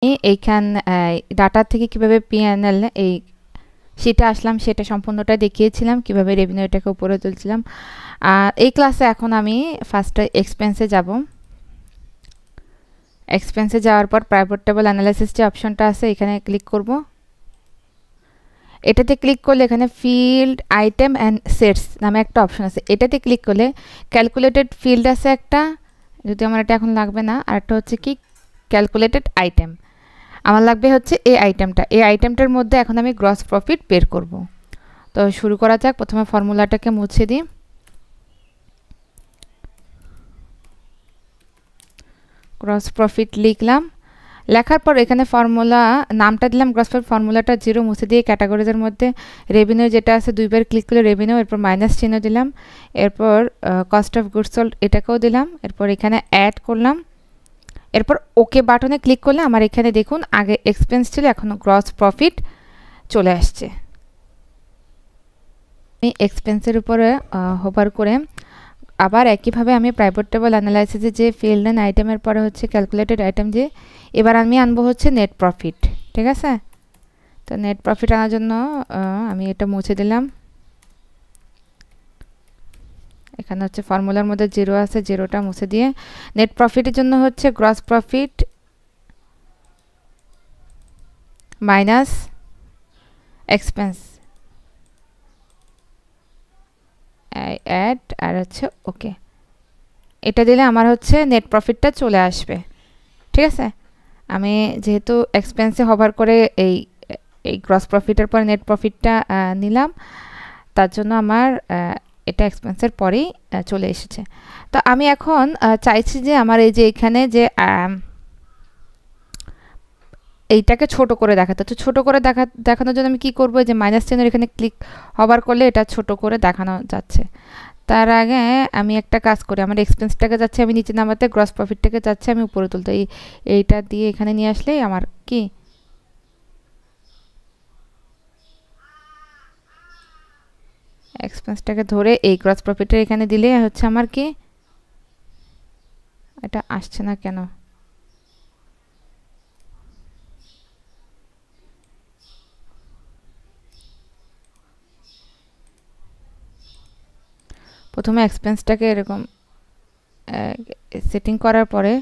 এইখান ডাটা থেকে কিভাবে পিএনএল এই সেটা আসলাম সেটা সম্পূর্ণটা দেখিয়েছিলাম, কিভাবে রেভিনিউ এটাকে উপরে তুলছিলাম। এই ক্লাসে এখন আমি ফার্স্টে এক্সপেন্সে যাব। এক্সপেন্সে যাওয়ার পর প্রাইভেট টেবল অ্যানালাইসিস যে অপশনটা আছে এখানে ক্লিক করব। এটাতে ক্লিক করলে এখানে ফিল্ড আইটেম অ্যান্ড সেটস নামে একটা অপশন আছে, এটাতে ক্লিক করলে ক্যালকুলেটেড ফিল্ড আছে একটা, যদি আমার এটা এখন লাগবে না, আর একটা হচ্ছে কি ক্যালকুলেটেড আইটেম, আমার লাগবে হচ্ছে এই আইটেমটা। এই আইটেমটার মধ্যে এখন আমি গ্রস প্রফিট বের করব। তো শুরু করা যাক। প্রথমে ফর্মুলাটাকে মুছে দিই। গ্রস প্রফিট লিখলাম, লেখার পর এখানে ফর্মুলা নামটা দিলাম গ্রস প্রফিট, ফর্মুলাটা 0 মুছে দিয়ে ক্যাটাগরিজের মধ্যে রেভিনিউ যেটা আছে দুইবার ক্লিক করলে রেভিনিউ, এরপর মাইনাস চিহ্ন দিলাম, এরপর কস্ট অফ গুডস সোল্ড এটাকেও দিলাম, এরপর এখানে অ্যাড করলাম, এরপর ওকে বাটনে ক্লিক করলে আমার এখানে দেখুন আগে এক্সপেন্স ছিল এখন গ্রস প্রফিট চলে আসছে। আমি এক্সপেন্সের উপরে হোভার করে আবার একইভাবে আমি প্রাইভেট টেবল অ্যানালাইসিসে যে ফিল্ড অ্যান্ড আইটেমের পরে হচ্ছে ক্যালকুলেটেড আইটেম, যে এবার আমি আনবো হচ্ছে নেট প্রফিট। ঠিক আছে, তো নেট প্রফিট আনার জন্য আমি এটা মুছে দিলাম। এখানে হচ্ছে ফর্মুলার মধ্যে 0 আছে, 0টা মুছে দিয়ে নেট প্রফিটের জন্য হচ্ছে gross profit minus expense, add আর হচ্ছে ওকে, এটা দিলে আমার হচ্ছে নেট প্রফিটটা চলে আসবে। ঠিক আছে, আমি যেহেতু এক্সপেন্সে হোভার করে এই গ্রস প্রফিটের পরে নেট প্রফিটটা নিলাম, তার জন্য আমার এটা এক্সপেন্সের পরেই চলে এসেছে। তো আমি এখন চাইছি যে আমার এই যে এখানে যে এইটাকে ছোট করে দেখাতে, তো ছোট করে দেখানোর জন্য আমি কি করব, যে মাইনাস চিহ্নের এখানে ক্লিক হোভার করলে এটা ছোট করে দেখানো যাচ্ছে। তার আগে আমি একটা কাজ করি, আমার এক্সপেন্সটাকে যাচ্ছে আমি নিচে নামাতে, গ্রস প্রফিটটাকে যাচ্ছে আমি উপরে তুলতে, এইটা দিয়ে এখানে নিয়ে আসলেই আমার কি এক্সপেন্সটাকে ধরে এই গ্রস প্রফিটটা এখানে দিলে হচ্ছে আমার কি এটা আসছে না কেন, প্রথমে এক্সপেন্সটাকে এরকম সেটিং করার পরে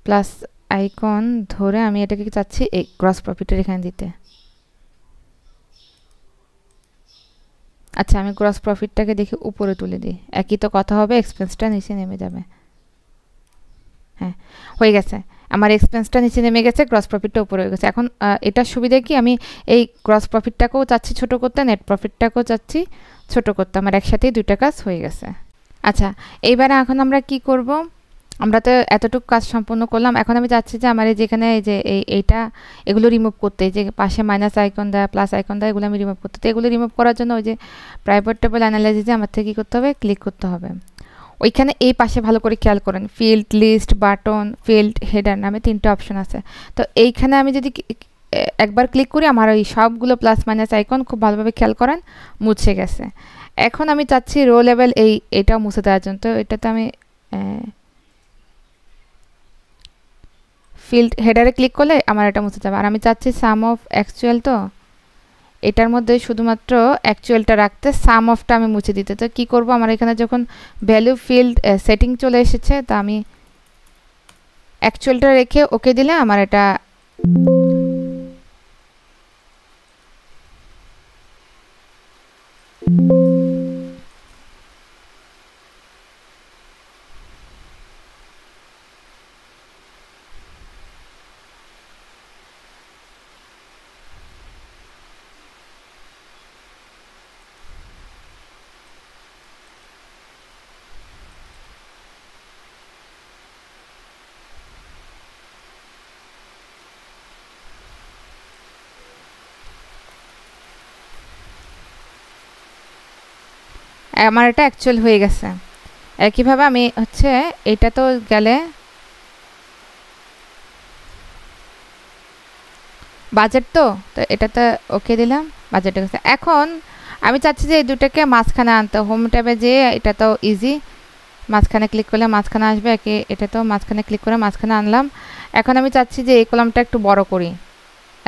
প্লাস আইকন ধরে আমি এটাকে চাচ্ছি এই গ্রস প্রফিটের এখানে দিতে। আচ্ছা, আমি গ্রস প্রফিটটাকে দেখে উপরে তুলে দিই, একই তো কথা হবে, এক্সপেন্সটা নিচে নেমে যাবে। হ্যাঁ, হয়ে গেছে, আমার এক্সপেন্সটা নিচে নেমে গেছে, গ্রস প্রফিটটা উপরে হয়ে গেছে। এখন এটার সুবিধা কি, আমি এই গ্রস প্রফিটটাকেও চাচ্ছি ছোট করতে, নেট প্রফিটটাকেও চাচ্ছি ছোট করতে, আমার একসাথেই দুইটা কাজ হয়ে গেছে। আচ্ছা, এইবারে এখন আমরা কি করব, আমরা তো এতটুকু কাজ সম্পূর্ণ করলাম, এখন আমি চাচ্ছি যে আমার যেখানে এই যে এইটা এগুলো রিমুভ করতে, যে পাশে মাইনাস আইকন দেয় প্লাস আইকন দেয় এগুলো আমি রিমুভ করতে, তো এগুলো রিমুভ করার জন্য ওই যে প্রাইভেট টেবল অ্যানালাইসিসে আমার থেকে কী করতে হবে, ক্লিক করতে হবে। ওইখানে এই পাশে ভালো করে খেয়াল করেন, field list button field header নামে 3টে অপশন আছে। তো এইখানে আমি যদি একবার ক্লিক করি আমার ওই সবগুলো প্লাস মাইনাস আইকন খুব ভালোভাবে খেয়াল করেন মুছে গেছে। এখন আমি চাচ্ছি রো লেভেল এইটাও মুছে দেওয়ার জন্য, তো এটাতে আমি ফিল্ড হেডারে ক্লিক করলে আমার এটা মুছে যাবে। আর আমি চাচ্ছি সাম অফ অ্যাকচুয়াল, তো এটার মধ্যে শুধুমাত্র অ্যাকচুয়ালটা রাখতে, সাম অফটা আমি মুছে দিতে। তো কী করবো, আমার এখানে যখন ভ্যালু ফিল্ড সেটিং চলে এসেছে, তো আমি অ্যাকচুয়ালটা রেখে ওকে দিলে আমার এটা আমার এটা অ্যাকচুয়াল হয়ে গেছে। একইভাবে আমি হচ্ছে এটা তো গেলে বাজেট, তো এটাতে ওকে দিলাম, বাজেট গেছে। এখন আমি চাচ্ছি যে এই দুটাকে মাঝখানে আনতে, হোম ট্যাবে যেয়ে এটা তো ইজি মাঝখানে ক্লিক করলে মাঝখানে আসবে, এটা তো মাঝখানে ক্লিক করে মাঝখানে আনলাম। এখন আমি চাচ্ছি যে এই কলামটা একটু বড় করি,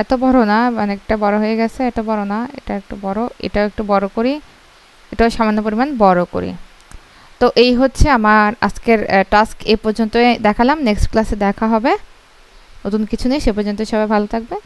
এত বড় না, অনেকটা বড় হয়ে গেছে, এটা বড় না, এটা একটু বড়, এটাও একটু বড় করি, এটাও সামান্য পরিমাণ বড় করি। তো এই হচ্ছে আমার আজকের টাস্ক, এ পর্যন্ত দেখালাম। নেক্সট ক্লাসে দেখা হবে নতুন কিছু নিয়ে, সে পর্যন্ত সবাই ভালো থাকবে।